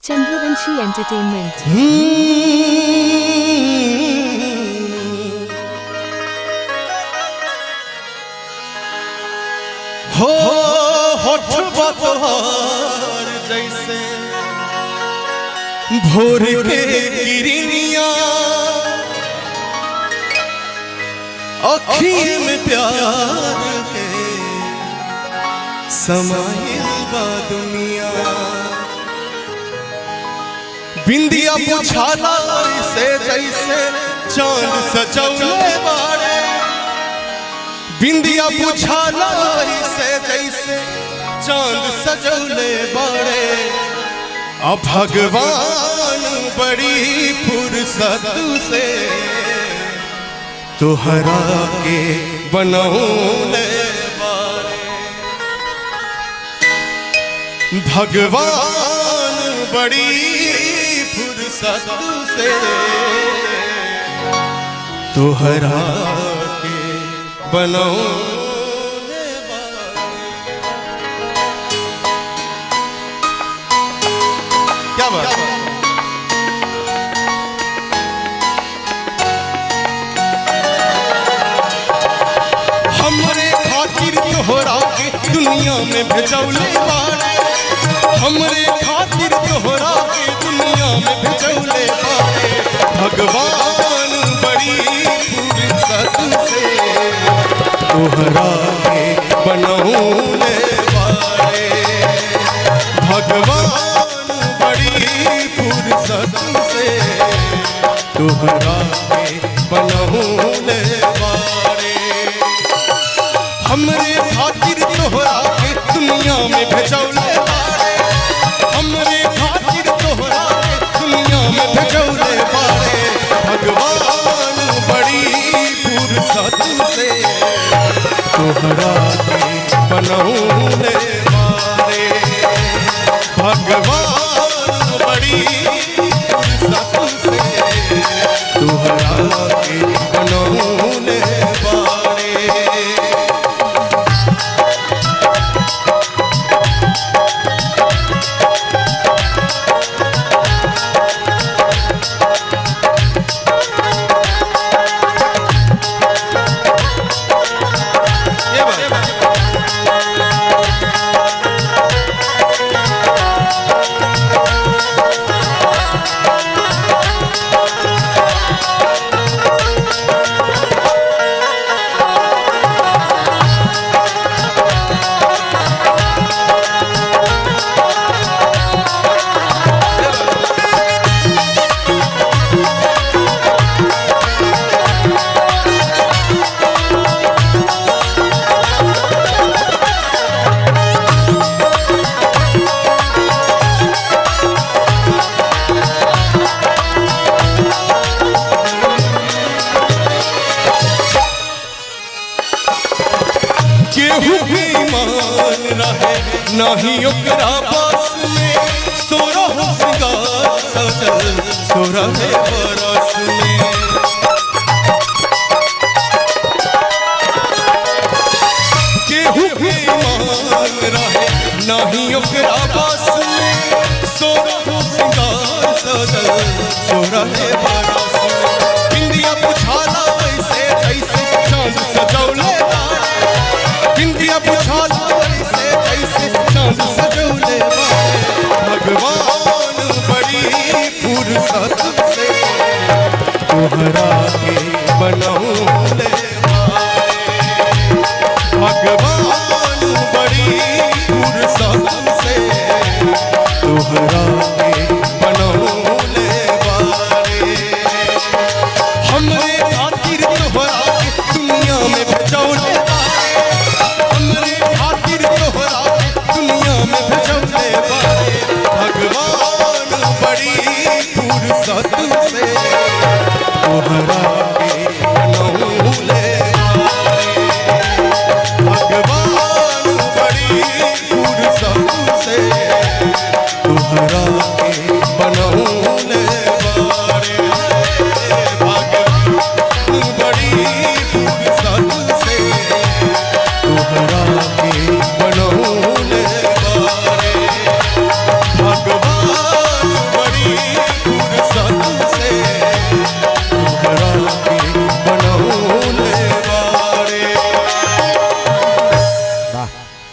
Chandravanshi entertainment. हो होठवा तोहार जैसे भोर के किरनिया, अखियों में प्यार के समाइल बा दुनिया। बिंदिया बुझाला से जैसे चांद सजौले बाड़े, बिंदिया बुझाला से जैसे चांद सजौले बाड़े। अब भगवान बड़ी फुर्सत से तोहरा के बनौले बाड़े। भगवान बड़ी फुर्सत से तोहरा के बनौले बाड़े। क्या बात है? हमरे खातिर तोहरा के दुनिया में भेजौले बाड़े, हमरे खातिर तोहरा के दुनिया में भेजौले बाड़े। भगवान बड़ी फुर्सत से तोहरा के बनौले बाड़े। भगवान बड़ी फुर्सत से तोहरा के बनौले बाड़े। हमरे खातिर तोहरा के दुनिया में भेजौले बाड़े, हमरे खातिर तोहरा के दुनिया में भेजौले बाड़े। भगवान बड़ी फुर्सत से तोहरा के बनौले बाड़े। भगवान बड़ी फुर्सत से तोहरा के बनौले बाड़े। केहू भी मान रहे नहीं ओकरा पास में, सोरह सिंगार सजल 16 बरस में। केहू भी मान रहे नहीं